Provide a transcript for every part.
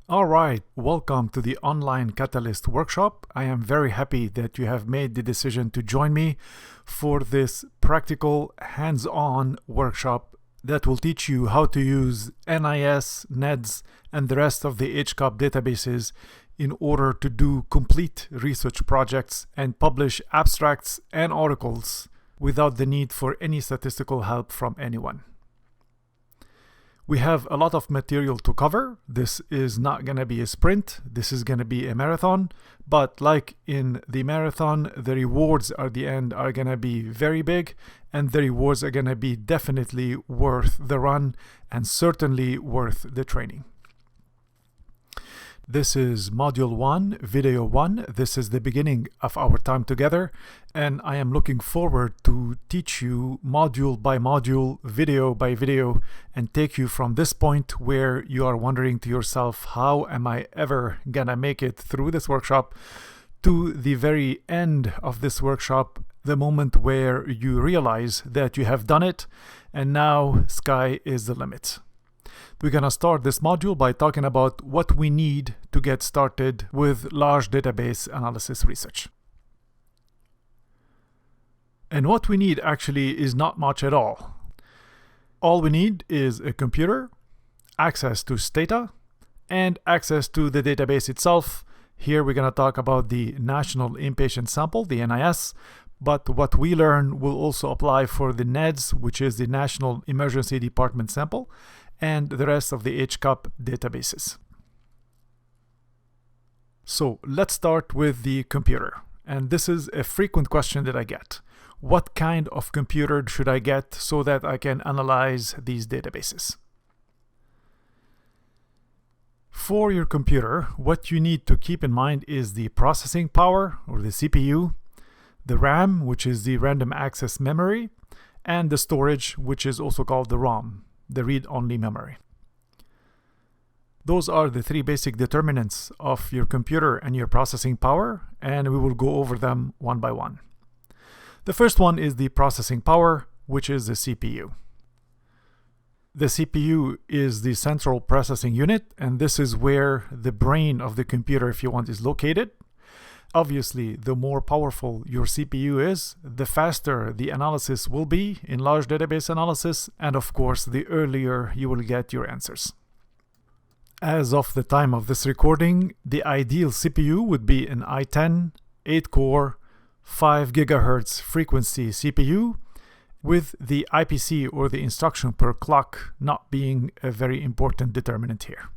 All right, welcome to the Online Catalyst workshop. I am very happy that you have made the decision to join me for this practical, hands-on workshop that will teach you how to use NIS, NEDS, and the rest of the HCUP databases in order to do complete research projects and publish abstracts and articles without the need for any statistical help from anyone. We have a lot of material to cover. This is not going to be a sprint. This is going to be a marathon. But like in the marathon, the rewards at the end are going to be very big, and the rewards are going to be definitely worth the run and certainly worth the training. This is Module 1, Video 1. This is the beginning of our time together, and I am looking forward to teach you module by module, video by video, and take you from this point where you are wondering to yourself, how am I ever gonna make it through this workshop, to the very end of this workshop, the moment where you realize that you have done it, and now sky is the limit. We're going to start this module by talking about what we need to get started with large database analysis research. And what we need actually is not much at all. All we need is a computer, access to Stata, and access to the database itself. Here we're going to talk about the National Inpatient Sample, the NIS, but what we learn will also apply for the NEDS, which is the National Emergency Department Sample, and the rest of the HCUP databases. So let's start with the computer. And this is a frequent question that I get. What kind of computer should I get so that I can analyze these databases? For your computer, what you need to keep in mind is the processing power, or the CPU, the RAM, which is the random access memory, and the storage, which is also called the ROM, the read-only memory. Those are the three basic determinants of your computer and your processing power, and we will go over them one by one. The first one is the processing power, which is the CPU. The CPU is the central processing unit, and this is where the brain of the computer, if you want, is located. Obviously, the more powerful your CPU is, the faster the analysis will be in large database analysis, and of course, the earlier you will get your answers. As of the time of this recording, the ideal CPU would be an i10, 8-core, 5 GHz frequency CPU, with the IPC, or the instruction per clock, not being a very important determinant here.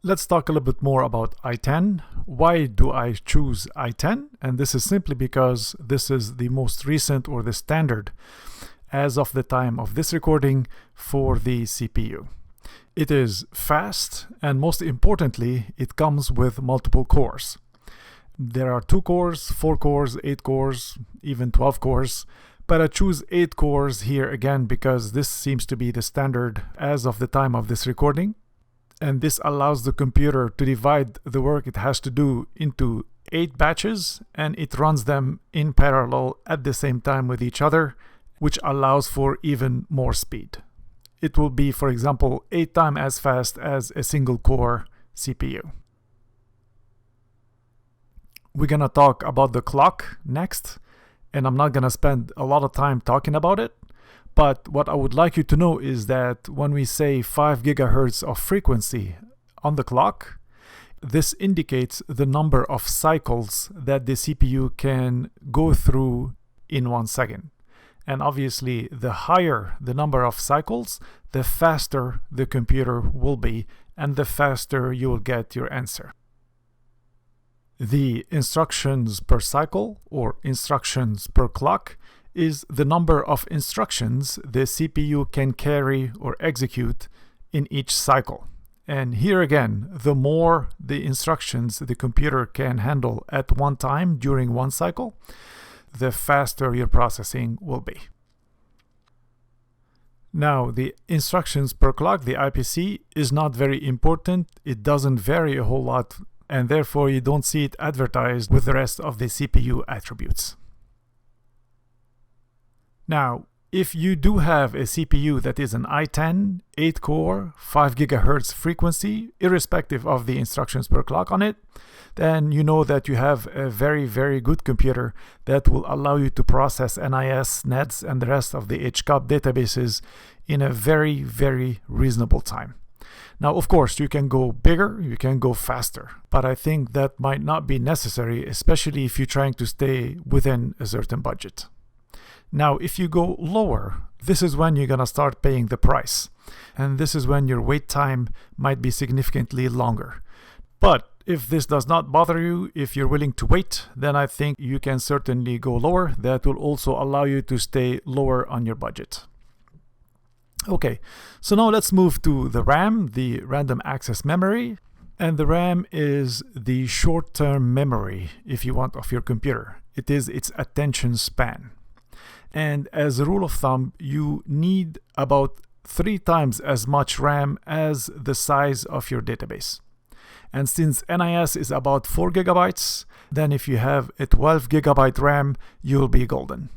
Let's talk a little bit more about i10. Why do I choose i10? And this is simply because this is the most recent, or the standard, as of the time of this recording, for the CPU. It is fast, and most importantly, it comes with multiple cores. There are 2 cores, 4 cores, 8 cores, even 12 cores, but I choose 8 cores here again because this seems to be the standard as of the time of this recording. And this allows the computer to divide the work it has to do into 8 batches, and it runs them in parallel at the same time with each other, which allows for even more speed. It will be, for example, 8 times as fast as a single core CPU. We're going to talk about the clock next, and I'm not going to spend a lot of time talking about it. But what I would like you to know is that when we say 5 GHz of frequency on the clock, this indicates the number of cycles that the CPU can go through in 1 second. And obviously, the higher the number of cycles, the faster the computer will be, and the faster you will get your answer. The instructions per cycle, or instructions per clock, is the number of instructions the CPU can carry or execute in each cycle. And here again, the more the instructions the computer can handle at one time during one cycle, the faster your processing will be. Now, the instructions per clock, the IPC, is not very important. It doesn't vary a whole lot, and therefore you don't see it advertised with the rest of the CPU attributes. Now, If you do have a CPU that is an i10, 8-core, 5 GHz frequency, irrespective of the instructions per clock on it, then you know that you have a very, very good computer that will allow you to process NIS, NEDS, and the rest of the HCUP databases in a very, very reasonable time. Now, of course, you can go bigger, you can go faster, but I think that might not be necessary, especially if you're trying to stay within a certain budget. Now, if you go lower, this is when you're going to start paying the price. And this is when your wait time might be significantly longer. But if this does not bother you, if you're willing to wait, then I think you can certainly go lower. That will also allow you to stay lower on your budget. Okay, so now let's move to the RAM, the random access memory. And the RAM is the short-term memory, if you want, of your computer. It is its attention span. And as a rule of thumb, you need about 3 times as much RAM as the size of your database. And since NIS is about 4 gigabytes, then if you have a 12 gigabyte RAM, you'll be golden.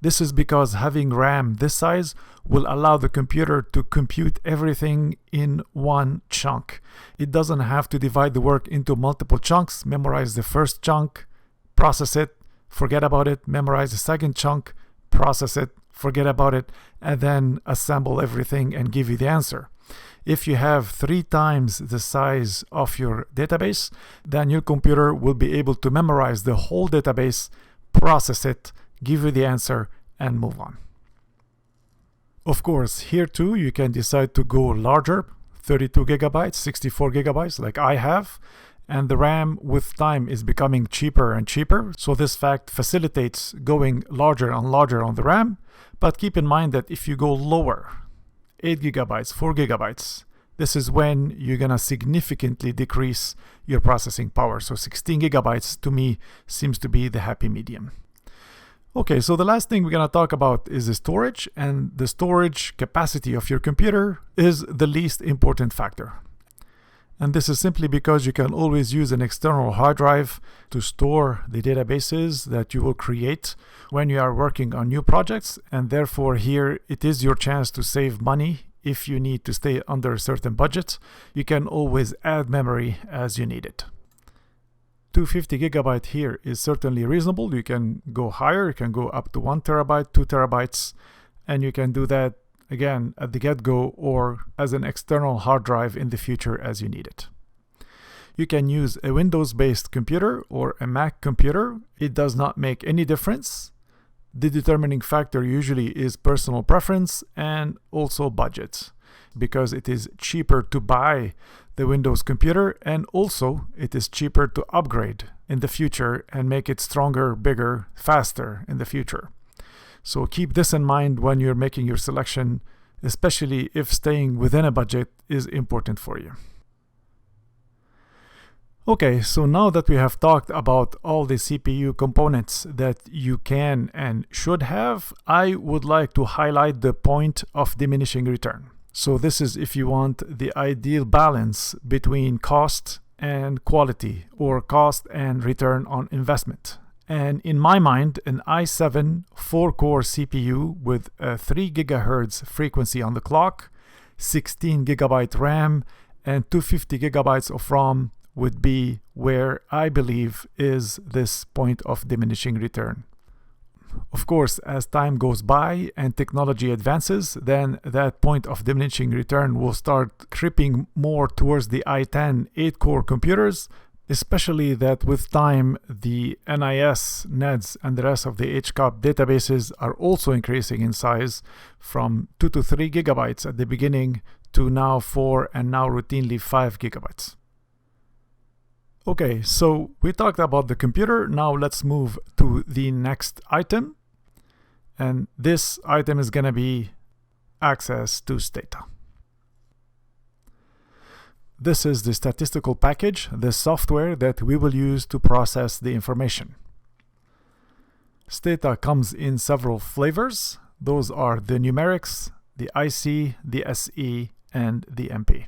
This is because having RAM this size will allow the computer to compute everything in one chunk. It doesn't have to divide the work into multiple chunks, memorize the first chunk, process it, forget about it, memorize the second chunk, process it, forget about it, and then assemble everything and give you the answer. If you have 3 times the size of your database, then your computer will be able to memorize the whole database, process it, give you the answer, and move on. Of course, here too, you can decide to go larger, 32 gigabytes, 64 gigabytes, like I have. And the RAM with time is becoming cheaper and cheaper. So this fact facilitates going larger and larger on the RAM. But keep in mind that if you go lower, 8 gigabytes, 4 gigabytes, this is when you're going to significantly decrease your processing power. So 16 gigabytes to me seems to be the happy medium. Okay, so the last thing we're going to talk about is the storage, and the storage capacity of your computer is the least important factor. And this is simply because you can always use an external hard drive to store the databases that you will create when you are working on new projects. And therefore here it is your chance to save money. If you need to stay under a certain budget, you can always add memory as you need it. 250 gigabyte here is certainly reasonable. You can go higher, you can go up to 1 terabyte, 2 terabytes, and you can do that again at the get-go or as an external hard drive in the future as you need it. You can use a Windows-based computer or a Mac computer. It does not make any difference. The determining factor usually is personal preference and also budget, because it is cheaper to buy the Windows computer, and also it is cheaper to upgrade in the future and make it stronger, bigger, faster in the future. So keep this in mind when you're making your selection, especially if staying within a budget is important for you. Okay, so now that we have talked about all the CPU components that you can and should have, I would like to highlight the point of diminishing return. So this is if you want the ideal balance between cost and quality, or cost and return on investment. And in my mind, an i7 4-core CPU with a 3 gigahertz frequency on the clock, 16 gigabyte RAM, and 250 gigabytes of ROM would be where I believe is this point of diminishing return. Of course, as time goes by and technology advances, then that point of diminishing return will start creeping more towards the i10 8-core computers, especially that with time the NIS, NEDS, and the rest of the HCUP databases are also increasing in size from 2 to 3 gigabytes at the beginning to now 4 and now routinely 5 gigabytes. Okay, so we talked about the computer. Now let's move to the next item. And this item is going to be access to data. This is the statistical package, the software that we will use to process the information. Stata comes in several flavors. Those are the numerics, the IC, the SE, and the MP.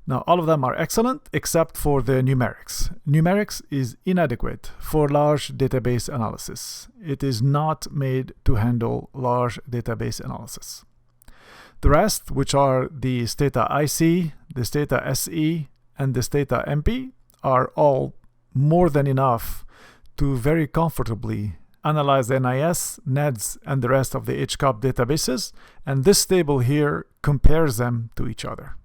Now, all of them are excellent except for the numerics. Numerics is inadequate for large database analysis. It is not made to handle large database analysis. The rest, which are the Stata IC, the Stata SE, and the Stata MP, are all more than enough to very comfortably analyze the NIS, NEDS, and the rest of the HCUP databases, and this table here compares them to each other.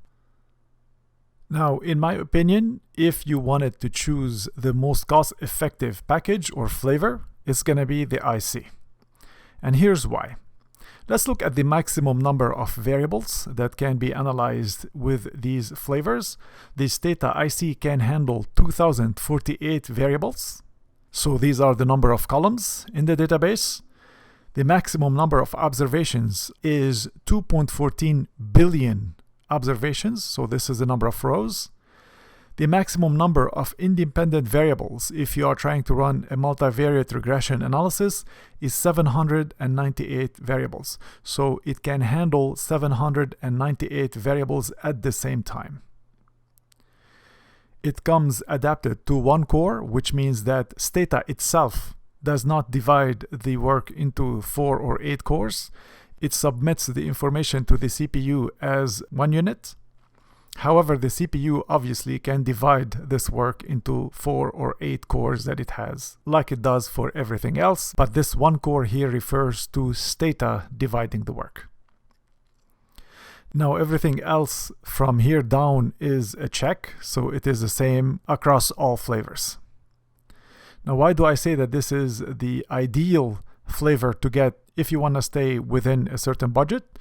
Now, in my opinion, if you wanted to choose the most cost-effective package or flavor, it's going to be the IC. And here's why. Let's look at the maximum number of variables that can be analyzed with these flavors. The Stata IC can handle 2048 variables. So these are the number of columns in the database. The maximum number of observations is 2.14 billion observations, so this is the number of rows. The maximum number of independent variables, if you are trying to run a multivariate regression analysis, is 798 variables. So it can handle 798 variables at the same time. It comes adapted to one core, which means that Stata itself does not divide the work into 4 or 8 cores. It submits the information to the CPU as one unit. However, the CPU obviously can divide this work into 4 or 8 cores that it has, like it does for everything else, but this one core here refers to Stata dividing the work. Now, everything else from here down is a check, so it is the same across all flavors. Now, why do I say that this is the ideal flavor to get if you want to stay within a certain budget?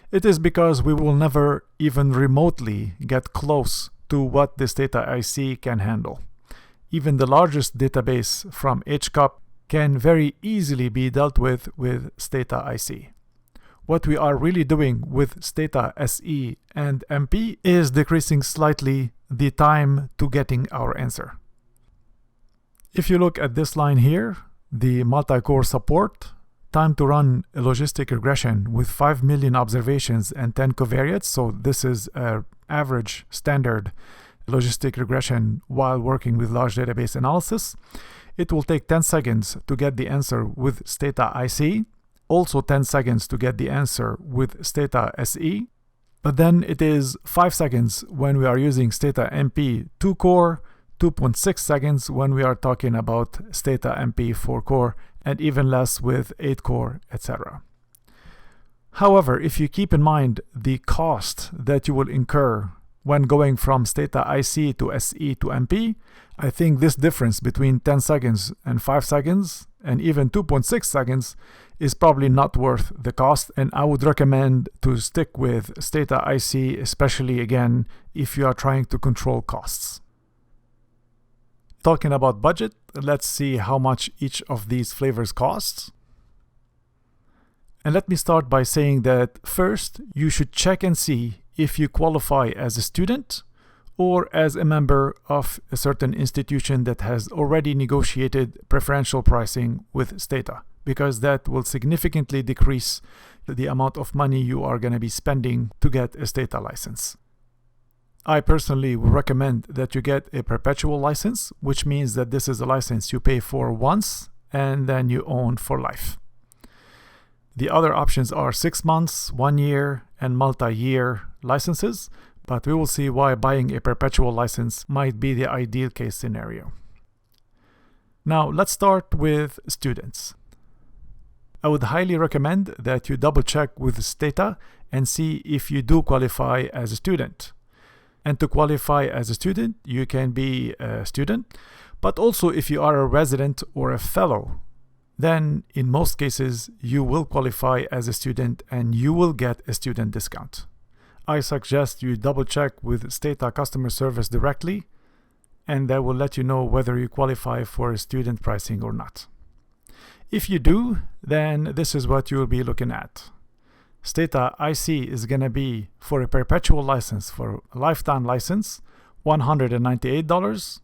It is because we will never even remotely get close to what this Stata IC can handle. Even the largest database from HCUP can very easily be dealt with Stata IC. What we are really doing with Stata SE and MP is decreasing slightly the time to getting our answer. If you look at this line here, the multi-core support, time to run a logistic regression with 5 million observations and 10 covariates, so this is an average standard logistic regression while working with large database analysis. It will take 10 seconds to get the answer with Stata IC, also 10 seconds to get the answer with Stata SE, but then it is 5 seconds when we are using Stata MP 2-core, 2.6 seconds when we are talking about Stata MP 4-core, and even less with 8-core, etc. However, if you keep in mind the cost that you will incur when going from Stata IC to SE to MP, I think this difference between 10 seconds and 5 seconds and even 2.6 seconds is probably not worth the cost, and I would recommend to stick with Stata IC, especially again if you are trying to control costs. Talking about budget, let's see how much each of these flavors costs. And let me start by saying that first, you should check and see if you qualify as a student or as a member of a certain institution that has already negotiated preferential pricing with Stata, because that will significantly decrease the amount of money you are going to be spending to get a Stata license. I personally would recommend that you get a perpetual license, which means that this is a license you pay for once and then you own for life. The other options are 6 months, 1 year, and multi-year licenses, but we will see why buying a perpetual license might be the ideal case scenario. Now, let's start with students. I would highly recommend that you double check with Stata and see if you do qualify as a student. And to qualify as a student, you can be a student, but also if you are a resident or a fellow, then in most cases you will qualify as a student and you will get a student discount. I suggest you double check with Stata customer service directly, and that will let you know whether you qualify for a student pricing or not. If you do, then this is what you will be looking at. Stata IC is going to be, for a perpetual license, for a lifetime license, $198.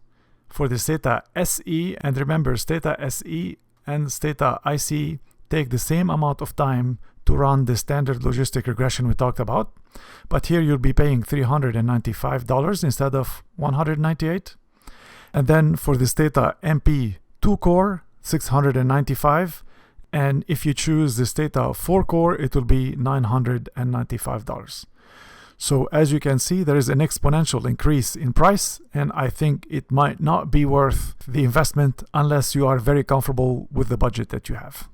For the Stata SE, and remember Stata SE and Stata IC take the same amount of time to run the standard logistic regression we talked about, but here you'll be paying $395 instead of $198. And then for this Stata MP 2-core, $695. And if you choose this Stata 4-core, it will be $995. So as you can see, there is an exponential increase in price, and I think it might not be worth the investment unless you are very comfortable with the budget that you have.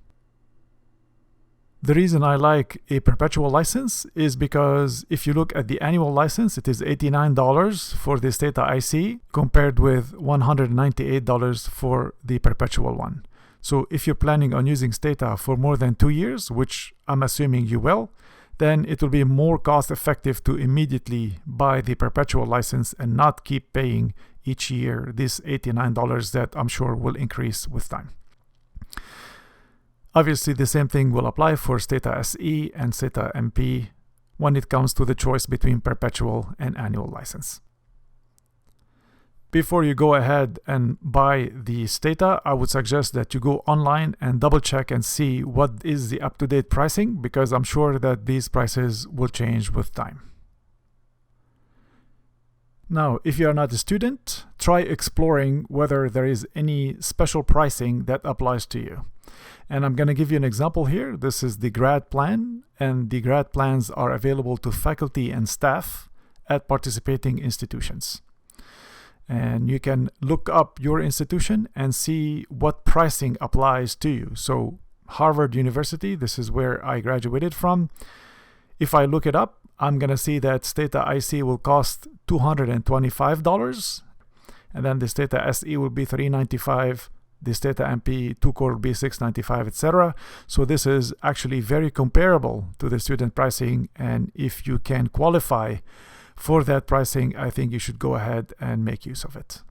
The reason I like a perpetual license is because if you look at the annual license, it is $89 for the Stata IC compared with $198 for the perpetual one. So if you're planning on using Stata for more than 2 years, which I'm assuming you will, then it will be more cost effective to immediately buy the perpetual license and not keep paying each year this $89 that I'm sure will increase with time. Obviously, the same thing will apply for Stata SE and Stata MP when it comes to the choice between perpetual and annual license. Before you go ahead and buy the Stata, I would suggest that you go online and double check and see what is the up-to-date pricing, because I'm sure that these prices will change with time. Now, if you are not a student, try exploring whether there is any special pricing that applies to you. And I'm going to give you an example here. This is the grad plan, and the grad plans are available to faculty and staff at participating institutions. And you can look up your institution and see what pricing applies to you. So Harvard University, this is where I graduated from. If I look it up, I'm going to see that Stata IC will cost $225, and then the Stata SE will be $395. The Stata MP 2-core will be $695, etc. So this is actually very comparable to the student pricing, and if you can qualify for that pricing, I think you should go ahead and make use of it.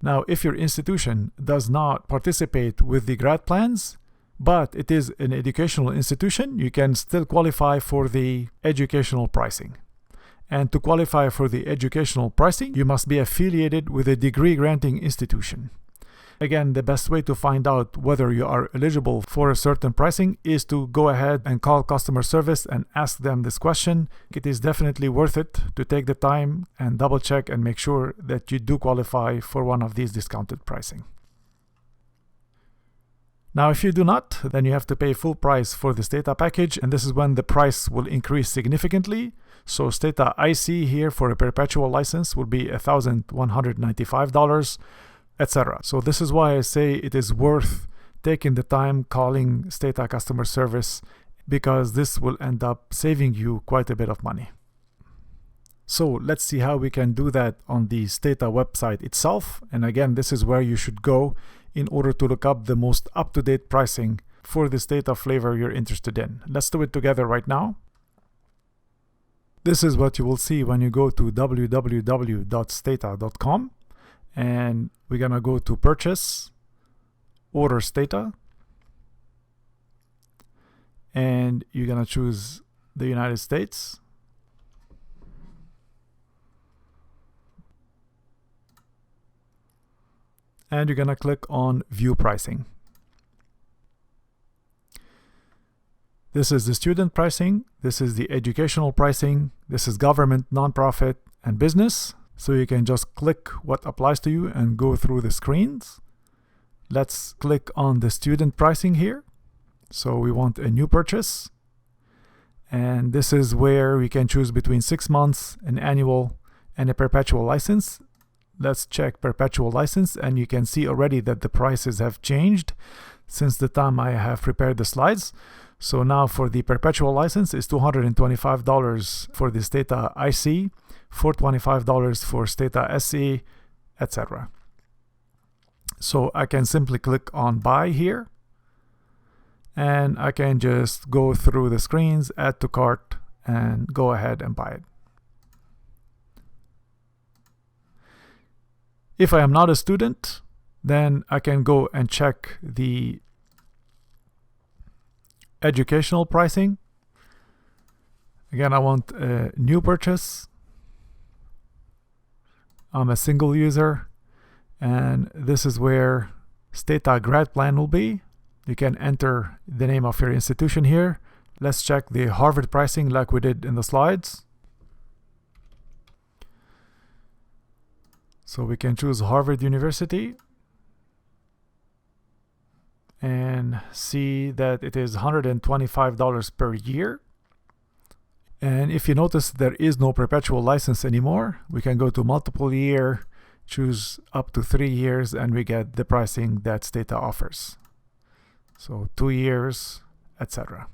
Now, if your institution does not participate with the grad plans, but it is an educational institution, you can still qualify for the educational pricing. And to qualify for the educational pricing, you must be affiliated with a degree granting institution. Again, the best way to find out whether you are eligible for a certain pricing is to go ahead and call customer service and ask them this question. It is definitely worth it to take the time and double check and make sure that you do qualify for one of these discounted pricing. Now, if you do not, then you have to pay full price for the Stata package, and this is when the price will increase significantly. So Stata IC here for a perpetual license will be $1,195. etc. So this is why I say it is worth taking the time calling Stata customer service, because this will end up saving you quite a bit of money. So let's see how we can do that on the Stata website itself. And again, this is where you should go in order to look up the most up-to-date pricing for the Stata flavor you're interested in. Let's do it together right now. This is what you will see when you go to www.stata.com. And we're going to go to purchase, order Stata, and you're going to choose the United States. And you're going to click on view pricing. This is the student pricing, this is the educational pricing, this is government, nonprofit, and business. So you can just click what applies to you and go through the screens. Let's click on the student pricing here. So we want a new purchase. And this is where we can choose between 6 months, an annual, and a perpetual license. Let's check perpetual license, and you can see already that the prices have changed since the time I have prepared the slides. So now for the perpetual license is $225 for the Stata IC, $425 for Stata SE, etc. So I can simply click on buy here, and I can just go through the screens, add to cart, and go ahead and buy it. If I am not a student, then I can go and check the educational pricing. Again, I want a new purchase. I'm a single user, and this is where Stata grad plan will be. You can enter the name of your institution here. Let's check the Harvard pricing like we did in the slides. So we can choose Harvard University and see that it is $125 per year. And if you notice, there is no perpetual license anymore. We can go to multiple year, choose up to 3 years, and we get the pricing that Stata offers. So 2 years, etc.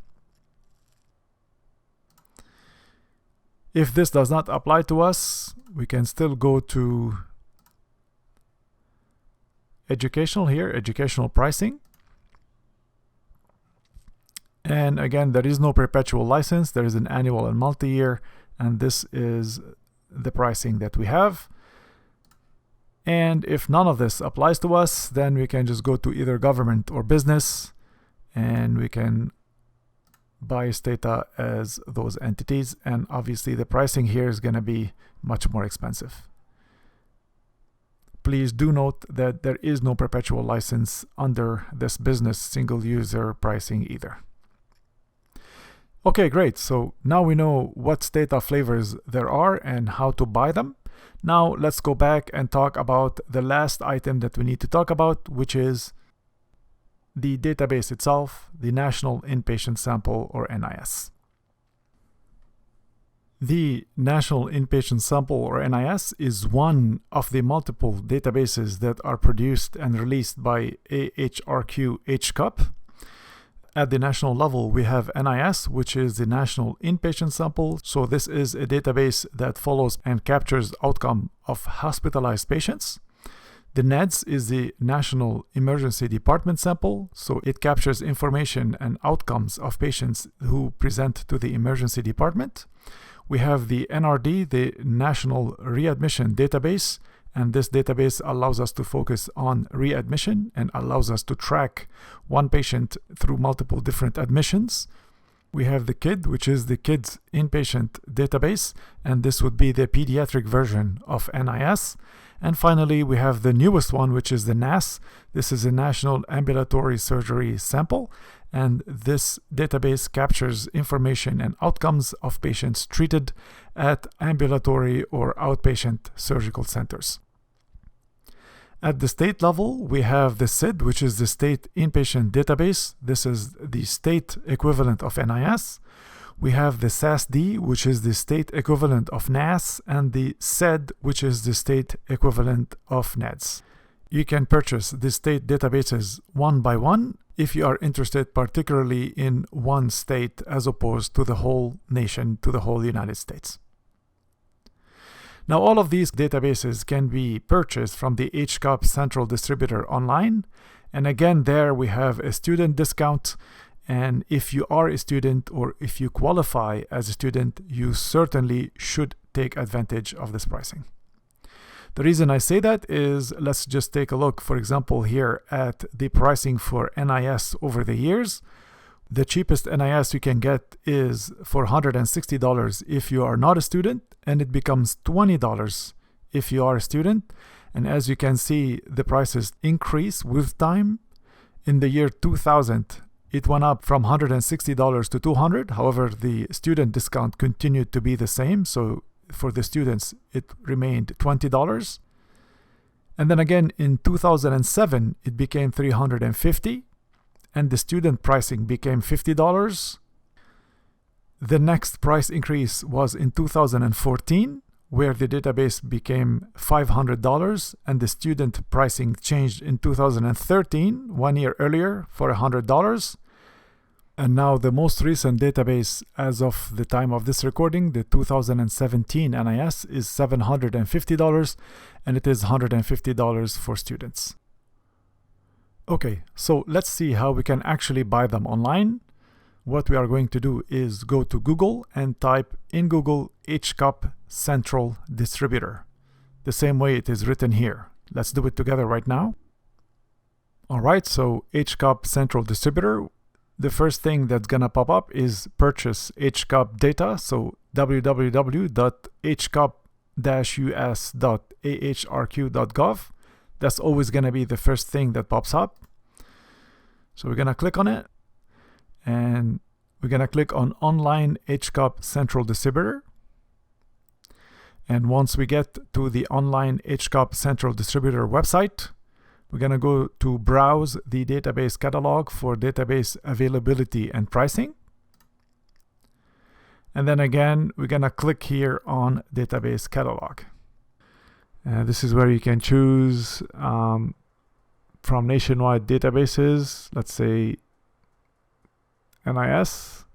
If this does not apply to us, we can still go to educational here, educational pricing. And again, there is no perpetual license. There is an annual and multi-year, and this is the pricing that we have. And if none of this applies to us, then we can just go to either government or business, and we can buy Stata as those entities. And obviously the pricing here is going to be much more expensive. Please do note that there is no perpetual license under this business single user pricing either. Okay, great. So now we know what Stata flavors there are and how to buy them. Now let's go back and talk about the last item that we need to talk about, which is the database itself, the National Inpatient Sample, or NIS. The National Inpatient Sample, or NIS, is one of the multiple databases that are produced and released by AHRQ HCUP. At the national level, we have NIS, which is the National Inpatient Sample. So this is a database that follows and captures outcome of hospitalized patients. The NEDS is the National Emergency Department Sample, so it captures information and outcomes of patients who present to the emergency department. We have the NRD, the National Readmission Database, and this database allows us to focus on readmission and allows us to track one patient through multiple different admissions. We have the KID, which is the Kids Inpatient Database, and this would be the pediatric version of NIS. And finally, we have the newest one, which is the NAS. This is a National Ambulatory Surgery Sample, and this database captures information and outcomes of patients treated at ambulatory or outpatient surgical centers. At the state level, we have the SID, which is the State Inpatient Database. This is the state equivalent of NIS. We have the SASD, which is the state equivalent of NAS, and the SED, which is the state equivalent of NEDS. You can purchase the state databases one by one if you are interested particularly in one state as opposed to the whole nation, to the whole United States. Now, all of these databases can be purchased from the HCUP Central Distributor online. And again, there we have a student discount. And if you are a student or if you qualify as a student, you certainly should take advantage of this pricing. The reason I say that is, let's just take a look, for example, here at the pricing for NIS over the years. The cheapest NIS you can get is for $160 if you are not a student, and it becomes $20 if you are a student. And as you can see, the prices increase with time. In the year 2000, it went up from $160 to $200. However, the student discount continued to be the same. So for the students, it remained $20. And then again, in 2007, it became $350. And the student pricing became $50. The next price increase was in 2014, where the database became $500, and the student pricing changed in 2013, 1 year earlier, for $100. And now the most recent database as of the time of this recording, the 2017 NIS, is $750, and it is $150 for students. Okay, so let's see how we can actually buy them online. What we are going to do is go to Google and type in Google HCUP Central Distributor, the same way it is written here. Let's do it together right now. All right, so HCUP Central Distributor. The first thing that's going to pop up is purchase HCUP data. So www.hcup-us.ahrq.gov. That's always going to be the first thing that pops up. So we're going to click on it, and we're going to click on Online HCUP Central Distributor. And once we get to the Online HCUP Central Distributor website, we're going to go to Browse the Database Catalog for database availability and pricing. And then again, we're going to click here on Database Catalog. This is where you can choose from nationwide databases, let's say NIS,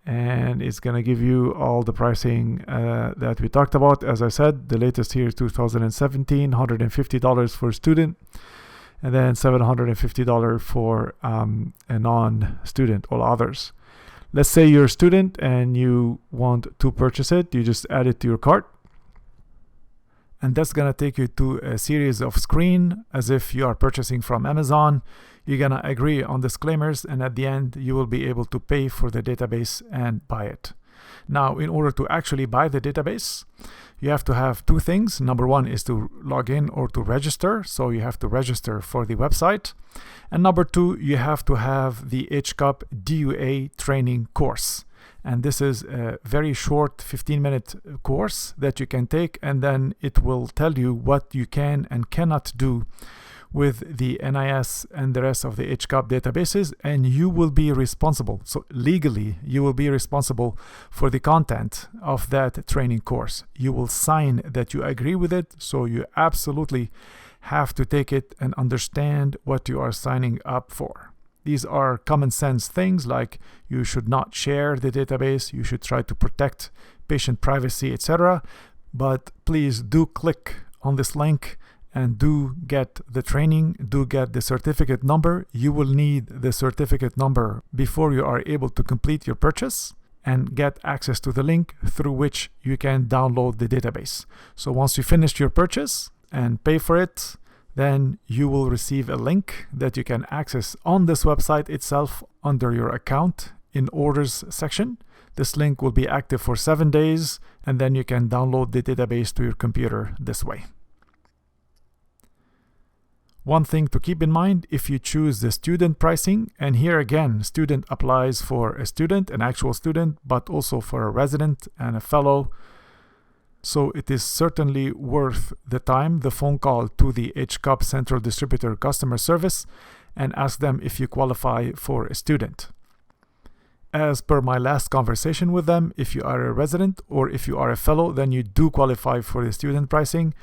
and it's going to give you all the pricing that we talked about. As I said, the latest here is 2017, $150 for a student, and then $750 for a non-student, all others. Let's say you're a student and you want to purchase it. You just add it to your cart, and that's going to take you to a series of screens as if you are purchasing from Amazon. You're going to agree on disclaimers, and at the end you will be able to pay for the database and buy it. Now, in order to actually buy the database, you have to have two things. Number one is to log in or to register, so you have to register for the website. And number two, you have to have the HCUP DUA training course. And this is a very short 15-minute course that you can take, and then it will tell you what you can and cannot do with the NIS and the rest of the HCUP databases, and you will be responsible. So legally, you will be responsible for the content of that training course. You will sign that you agree with it, so you absolutely have to take it and understand what you are signing up for. These are common sense things like you should not share the database, you should try to protect patient privacy, etc. But please do click on this link and do get the training, do get the certificate number. You will need the certificate number before you are able to complete your purchase and get access to the link through which you can download the database. So once you finish your purchase and pay for it, then you will receive a link that you can access on this website itself under your account in orders section. This link will be active for 7 days, and then you can download the database to your computer this way. One thing to keep in mind, if you choose the student pricing, and here again, student applies for a student, an actual student, but also for a resident and a fellow. So it is certainly worth the time, the phone call to the HCUP Central Distributor customer service and ask them if you qualify for a student. As per my last conversation with them, if you are a resident or if you are a fellow, then you do qualify for the student pricing.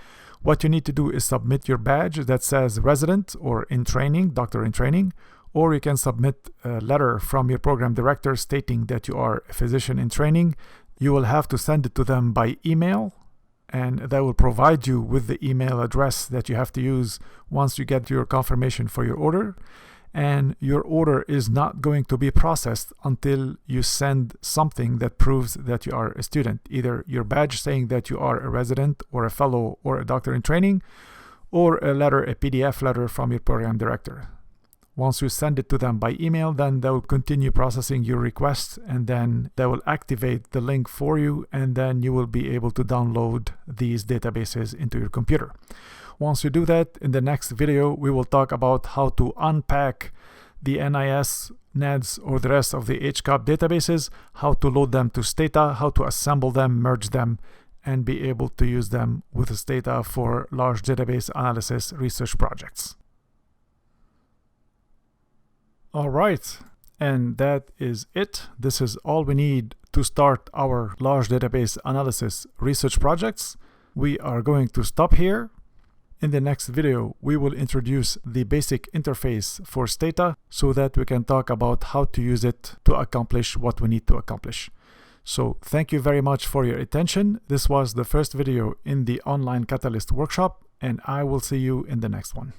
What you need to do is submit your badge that says resident or in training, doctor in training, or you can submit a letter from your program director stating that you are a physician in training. You will have to send it to them by email, and they will provide you with the email address that you have to use once you get your confirmation for your order. And your order is not going to be processed until you send something that proves that you are a student, either your badge saying that you are a resident or a fellow or a doctor in training, or a letter, a PDF letter from your program director. Once you send it to them by email, then they will continue processing your request, and then they will activate the link for you, and then you will be able to download these databases into your computer. Once you do that, in the next video, we will talk about how to unpack the NIS, NEDS, or the rest of the HCUP databases, how to load them to Stata, how to assemble them, merge them, and be able to use them with Stata for large database analysis research projects. All right, and that is it. This is all we need to start our large database analysis research projects. We are going to stop here. In the next video, we will introduce the basic interface for Stata so that we can talk about how to use it to accomplish what we need to accomplish. So thank you very much for your attention. This was the first video in the Online Catalyst workshop, and I will see you in the next one.